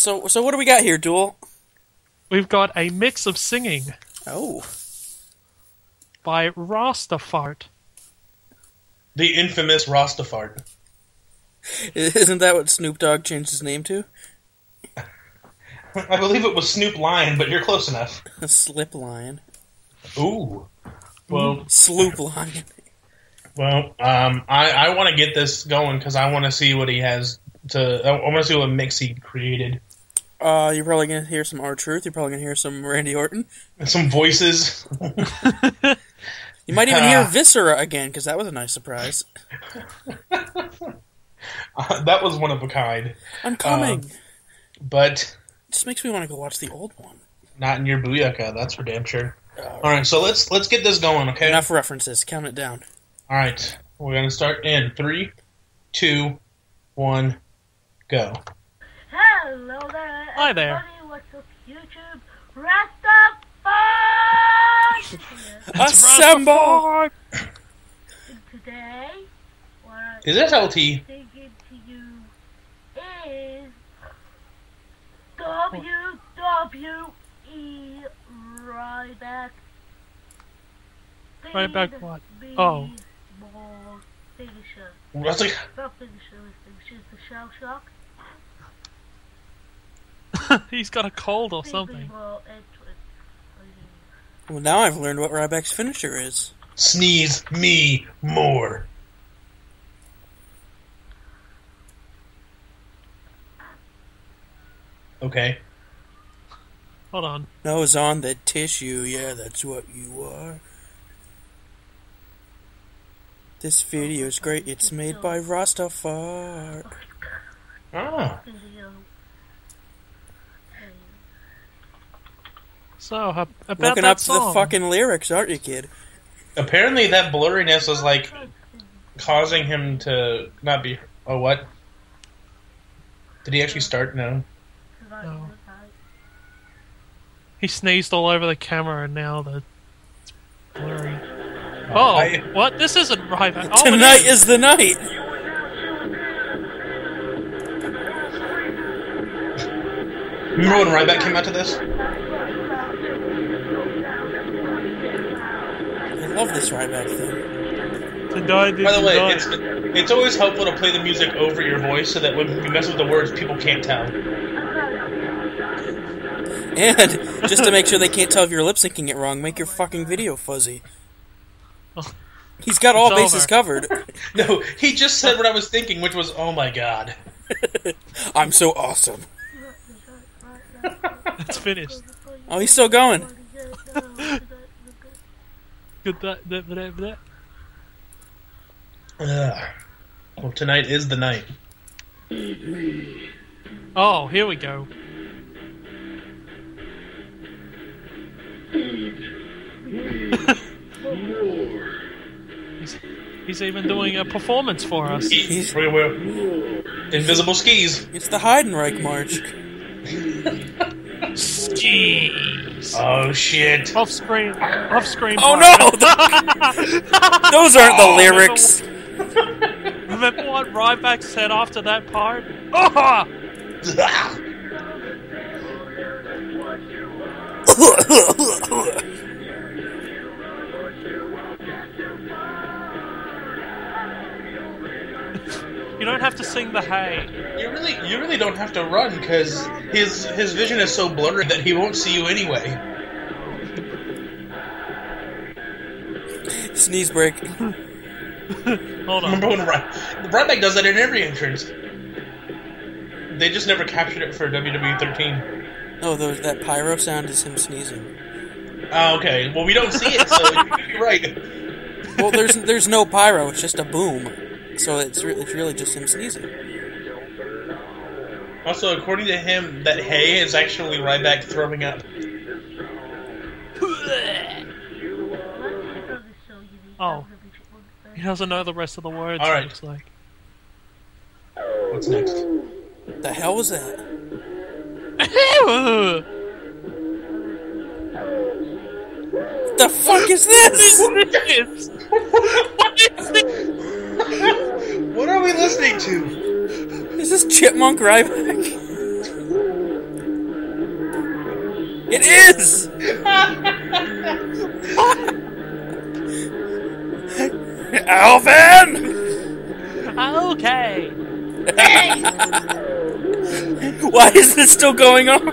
So what do we got here, Duel? We've got a mix of singing Oh. by Rastafart. The infamous Rastafart. Isn't that what Snoop Dogg changed his name to? I believe it was Snoop Lion, but you're close enough. A Slip Lion. Ooh. Well, Sloop Lion. Well, I want to get this going because I want to see what he has to. I want to see what mix he created. You're probably gonna hear some R-Truth. You're probably gonna hear some Randy Orton. Some voices. You might even hear Viscera again because that was a nice surprise. That was one of a kind. I'm coming. But it just makes me want to go watch the old one. Not in your booyaka, that's for damn sure. All right, so let's get this going, okay? Enough references. Count it down. All right, we're gonna start in 3, 2, 1, go. Hello there. Hi there. What's up, YouTube? Rastafari! Assemble! Today, what Is this LT? I'm thinking to you is WWE Ryback. Ryback what? Oh. Ball finisher. That's like, Not finisher, it's the shell shock. He's got a cold or something. Well, now I've learned what Ryback's finisher is. sneeze me more. Okay. Hold on. Nose on the tissue, yeah, that's what you are. This video is great, it's made by Rastafari. Ah. So, about Looking that up song. the fucking lyrics, aren't you, kid? Apparently that blurriness is like causing him to not be... Oh, what? Did he actually start? No. No. He sneezed all over the camera and now it's blurry. Oh, what? This isn't right. Oh, Tonight is the night! Remember when Ryback came out to this? I love this Ryback thing. By the way, it's always helpful to play the music over your voice so that when you mess with the words, people can't tell. And, just to make sure they can't tell if you're lip-syncing it wrong, make your fucking video fuzzy. He's got all bases covered. No, he just said what I was thinking, which was, oh my god. I'm so awesome. It's finished. Oh, he's still going. Well, tonight is the night. Oh, here we go. He's even doing a performance for us. He's invisible skis. It's the Heidenreich March. Skis. Oh shit. Off screen. Oh no! Those aren't the lyrics. Remember what Ryback said after that part? Oh! You don't have to sing the hay. You really don't have to run because his vision is so blurry that he won't see you anyway. Sneeze break. Hold on. Remember when Ryback does that in every entrance? They just never captured it for WWE 13. Oh, that pyro sound is him sneezing. Oh, okay. Well, we don't see it, so you're right. Well, there's no pyro. It's just a boom. So it's really just him sneezing. Also, according to him, that hay is actually Ryback throwing up. Oh. He doesn't know the rest of the words, All right. it looks like. What's next? The hell was that? The fuck is this? What are we listening to? Is this Chipmunk Ryback? It is! Alvin! Okay. Why is this still going on?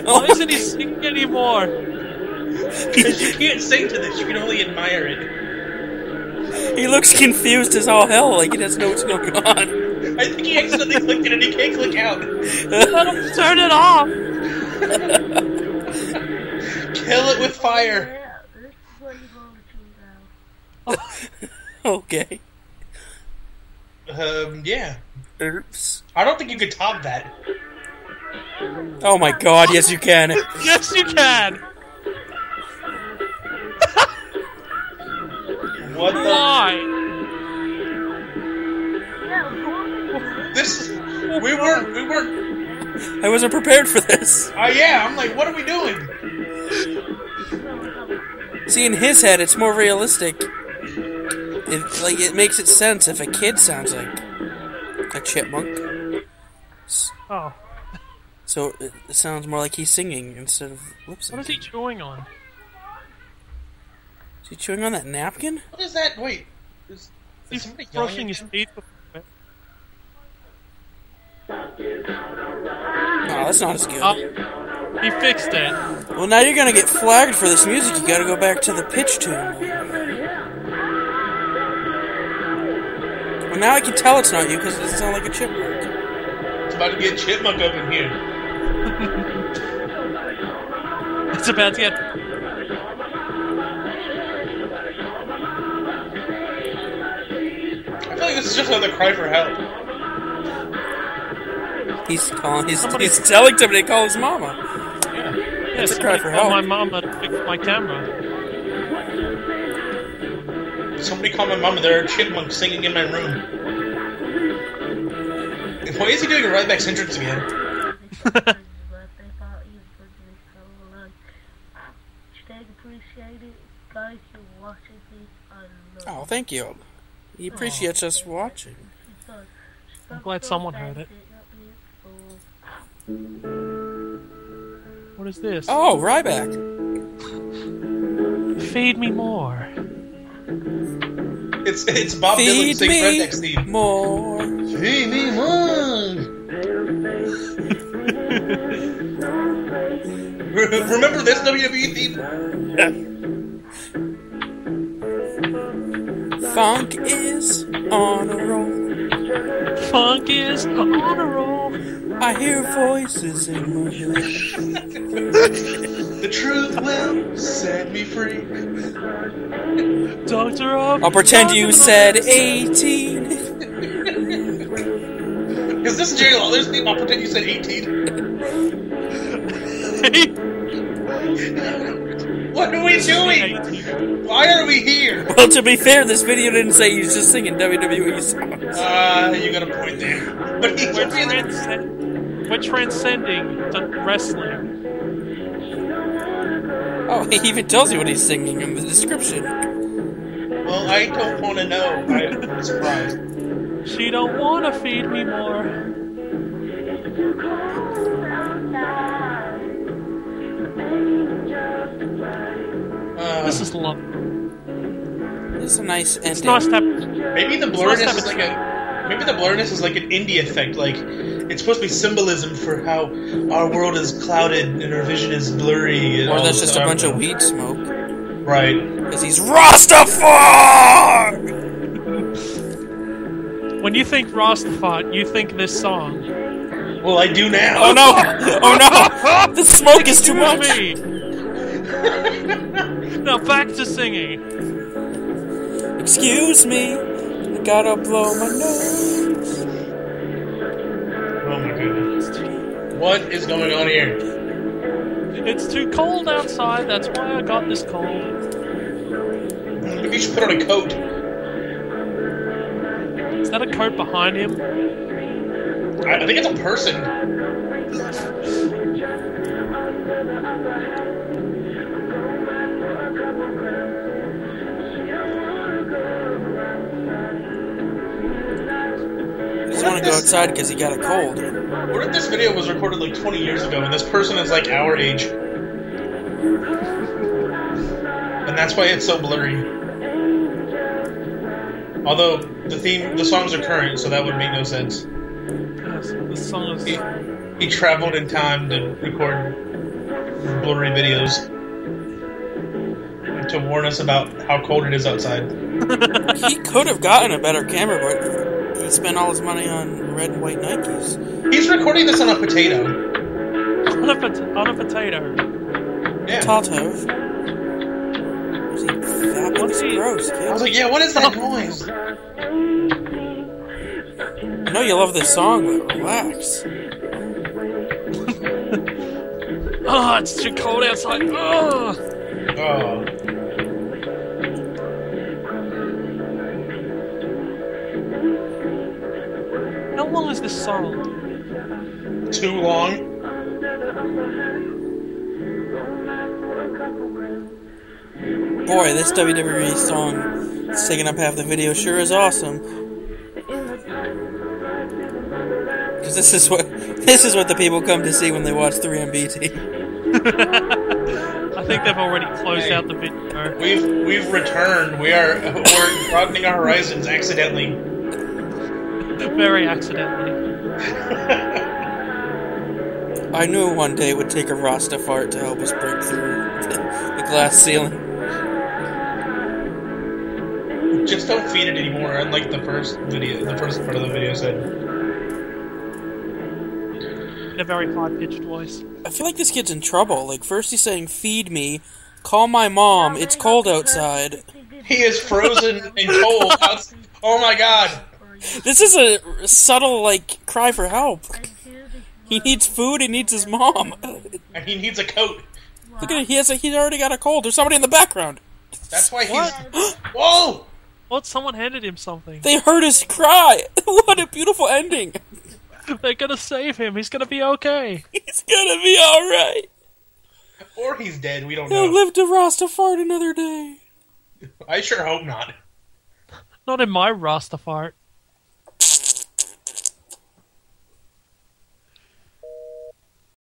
Why isn't he singing anymore? Because you can't sing to this, you can only admire it. He looks confused as all hell, like he doesn't know what's going on. I think he accidentally clicked it and he can't click out. Let him turn it off. Kill it with fire. Yeah, this is what you're going to choose now. Okay. Yeah. Oops. I don't think you could top that. Oh my god, yes you can. Yes, you can. What the? Why? Yeah, This. We weren't. I wasn't prepared for this. Yeah, I'm like, what are we doing? See, in his head, it's more realistic. It makes it sense if a kid sounds like a chipmunk. Oh, So it sounds more like he's singing instead of lip syncing. what is he chewing on? Is he chewing on that napkin? What is that? Wait. Is He's somebody yelling brushing at his you? teeth. Oh, that's not as good. He fixed it. Well, now you're gonna get flagged for this music. You gotta go back to the pitch tune. Well, now I can tell it's not you because it doesn't sound like a chipmunk. It's about to get chipmunk up in here. It's about to get. I feel like this is just another cry for help. He's calling. He's telling somebody to call his mama. Yes, a cry for help. my mama to fix my camera. Somebody call my mama. There are chipmunks singing in my room. Why is he doing a right back entrance again? birthday party for this whole life. Stay appreciated. Guys, you're watching this. I love Oh, thank you. He appreciates us watching. it. I'm glad someone heard it. What is this? Oh, Ryback. Feed me more. It's Bob Dylan Feed singing me Redneck Steve. more. Feed me more. Remember this WWE theme? Funk is on a roll. Funk is on a roll. I hear voices in my head. The truth will set me free. Doctor of. I'll pretend you said 18. Is this Jerry Lawler's theme? I'll pretend you said 18. What are we doing? Why are we here? Well, to be fair, this video didn't say he was just singing WWE songs. You got a point there. But he should be in the... We're transcending to wrestling. Oh, he even tells you what he's singing in the description. Well, I don't want to know. I'm surprised. She don't want to feed me more. This is love. This is a nice ending. It's nice to have. Maybe the blurriness is like maybe the blurriness is like an indie effect. Like it's supposed to be symbolism for how our world is clouded and our vision is blurry. And Or all that's this just a bunch stuff. of weed smoke. Right. Because he's Rastafari! When you think Rastafari, you think this song. Well, I do now. Oh no! Oh no! The smoke is too much! Me. Now back to singing. Excuse me, I gotta blow my nose. Oh my goodness. What is going on here? It's too cold outside, that's why I got this cold. Maybe you should put on a coat. Is that a coat behind him? I think it's a person. Is want to go outside because he got a cold. What if this video was recorded like 20 years ago and this person is like our age? And that's why it's so blurry. Although the songs are current, so that would make no sense. Yes, the song is... He traveled in time to record blurry videos to warn us about how cold it is outside. He could have gotten a better camera, but he spent all his money on red and white Nikes. He's recording this on a potato. On a potato. Yeah. Tatos. What's he? Gross, kid. I was like, yeah, what is that noise? I know you love this song, but relax. Oh, it's too cold outside. Oh. Oh. How long is this song? Too long? Boy, this WWE song is taking up half the video sure is awesome. Because this is what the people come to see when they watch 3MBT. I think they've already closed out the video. We've returned. We're broadening our horizons accidentally. Very accidentally. I knew one day it would take a Rasta fart to help us break through the glass ceiling. Just don't feed it anymore, unlike the first part of the video said. In a very high-pitched voice. I feel like this kid's in trouble. Like, first he's saying, feed me, call my mom, it's cold outside. He is frozen and cold. Oh my god. This is a subtle, like, cry for help. He needs food, he needs his mom. And he needs a coat. Look at it, he's already got a cold. There's somebody in the background. That's why he's... Whoa! What? Someone handed him something. They heard his cry. What a beautiful ending. They're gonna save him. He's gonna be okay. He's gonna be alright. Or he's dead, we don't know. He'll live to Rastafari another day. I sure hope not. Not in my Rastafart.